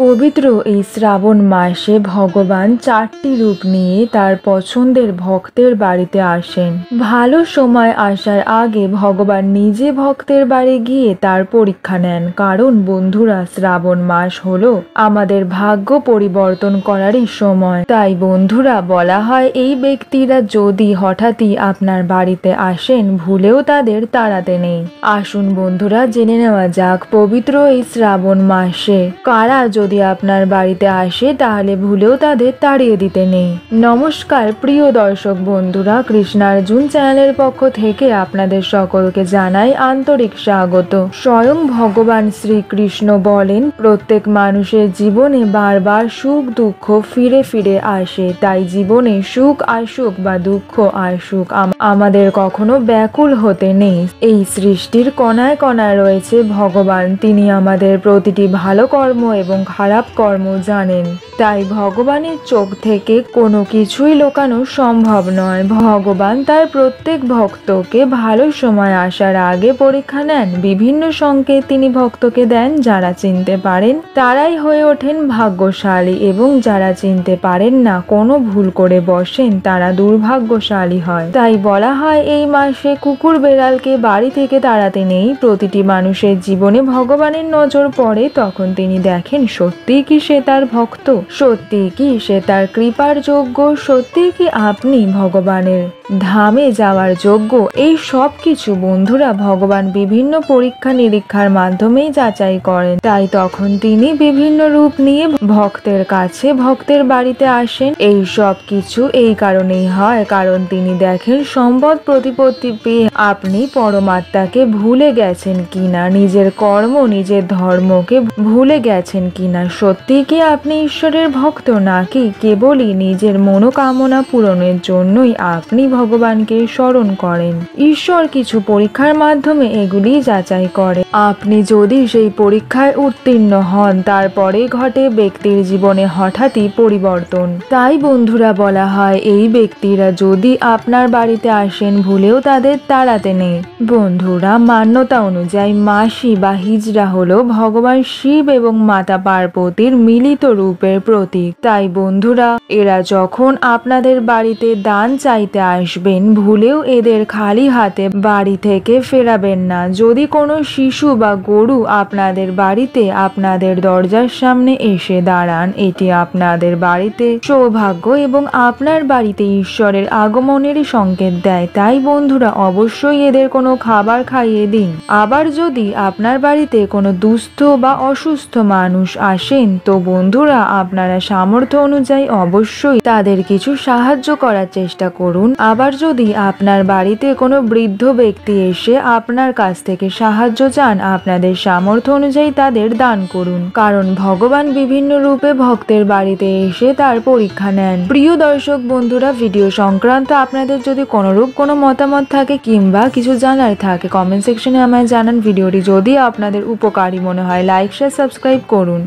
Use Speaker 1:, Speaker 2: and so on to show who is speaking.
Speaker 1: পবিত্র এই শ্রাবণ মাসে ভগবান 4টি রূপ নিয়ে তার পছন্দের ভক্তের বাড়িতে আসেন। ভালো সময় আসার আগে ভগবান নিজে ভক্তের বাড়ি গিয়ে তার পরীক্ষা নেন। কারণ বন্ধুরা, শ্রাবণ মাস হলো আমাদের ভাগ্য পরিবর্তন করারই সময়। তাই বন্ধুরা, বলা হয় এই ব্যক্তিরা যদি হঠাৎই আপনার বাড়িতে আসেন, ভুলেও তাদের তাড়াতে নেই। আসুন বন্ধুরা, জেনে নেওয়া যাক পবিত্র এই শ্রাবণ মাসে কারা যদি আপনার বাড়িতে আসে তাহলে ভুলেও তাদের তাড়িয়ে দিতে নেই। নমস্কার প্রিয় দর্শক বন্ধুরা, কৃষ্ণার্জুন চ্যানেলের পক্ষ থেকে আপনাদের সকলকে জানাই আন্তরিক স্বাগত। স্বয়ং ভগবান শ্রীকৃষ্ণ বলেন, প্রত্যেক মানুষের জীবনে বারবার সুখ দুঃখ ফিরে ফিরে আসে। তাই জীবনে সুখ আসুক বা দুঃখ আসুক, আমাদের কখনো ব্যাকুল হতে নেই। এই সৃষ্টির কণায় কণায় রয়েছে ভগবান। তিনি আমাদের প্রতিটি ভালো কর্ম এবং খারাপ কর্ম জানেন। তাই ভগবানের চোখ থেকে কোনো কিছুই লুকানো সম্ভব নয়। ভগবান তার প্রত্যেক ভক্তকে ভালো সময় আসার আগে পরীক্ষা নেন। বিভিন্ন সংকেত তিনি ভক্তকে দেন। যারা চিনতে পারেন তারাই হয়ে ওঠেন ভাগ্যশালী, এবং যারা চিনতে পারেন না, কোনো ভুল করে বসেন, তারা দুর্ভাগ্যশালী হয়। তাই বলা হয় এই মাসে কুকুর বেড়ালকে বাড়ি থেকে তাড়াতে নেই। প্রতিটি মানুষের জীবনে ভগবানের নজর পড়ে, তখন তিনি দেখেন সত্যিই কি সে তার ভক্ত, সত্যিই কি সে তার কৃপার যোগ্য, সত্যিই কি আপনি ভগবানের ধামে যাওয়ার যোগ্য। এই সব কিছু বন্ধুরা ভগবান বিভিন্ন পরীক্ষা নিরীক্ষার মাধ্যমেই যাচাই করেন। তাই তখন তিনি বিভিন্ন রূপ নিয়ে ভক্তের কাছে, ভক্তের বাড়িতে আসেন। এই সব কিছু এই কারণেই হয় কারণ তিনি দেখেন সম্পদ প্রতিপত্তি পেয়ে আপনি পরমাত্মাকে ভুলে গেছেন কিনা, নিজের কর্ম নিজের ধর্মকে ভুলে গেছেন কিনা, সত্যি কি আপনি ঈশ্বরের ভক্ত, নাকি কেবলই নিজের মনোকামনা পূরণের জন্যই আপনি ভগবানকে স্মরণ করেন। ঈশ্বর কিছু পরীক্ষার মাধ্যমে এগুলি যাচাই করে। আপনি যদি সেই পরীক্ষায় উত্তীর্ণ হন, তারপরে ঘটে ব্যক্তির জীবনে হঠাৎই পরিবর্তন। তাই বন্ধুরা বলা হয় এই ব্যক্তিরা যদি আপনার বাড়িতে আসেন, ভুলেও তাদের তাড়াতে নেই। বন্ধুরা, মান্যতা অনুযায়ী মাসি বা হিজড়া হলো ভগবান শিব এবং মাতা পার্বতীর মিলিত রূপের প্রতীক। তাই বন্ধুরা, এরা যখন আপনাদের বাড়িতে দান চাইতে আসবেন, ভুলেও এদের খালি হাতে বাড়ি থেকে ফেরাবেন না। যদি কোনো শিশু বা গরু আপনাদের বাড়িতে আপনাদের দরজার সামনে এসে দাঁড়ান, এটি আপনাদের বাড়িতে সৌভাগ্য এবং আপনার বাড়িতে ঈশ্বরের আগমনের সংকেত দেয়। তাই বন্ধুরা, অবশ্যই এদের কোনো খাবার খাইয়ে দিন। আবার যদি আপনার বাড়িতে কোনো দুস্থ বা অসুস্থ মানুষ আসেন, তো বন্ধুরা আপনারা সামর্থ্য অনুযায়ী অবশ্যই তাদের কিছু সাহায্য করার চেষ্টা করুন। আবার যদি আপনার বাড়িতে কোনো বৃদ্ধ ব্যক্তি এসে আপনার কাছ থেকে সাহায্য চান, আপনাদের সামর্থ্য অনুযায়ী তাদের দান করুন। কারণ ভগবান বিভিন্ন রূপে ভক্তের বাড়িতে এসে তার পরীক্ষা নেন। প্রিয় দর্শক বন্ধুরা, ভিডিও সংক্রান্ত আপনাদের যদি কোনোরূপ কোনো মতামত থাকে কিংবা কিছু জানার থাকে, কমেন্ট সেকশনে আমায় জানান। ভিডিওটি যদি আপনাদের উপকারী মনে হয়, লাইক শেয়ার সাবস্ক্রাইব করুন।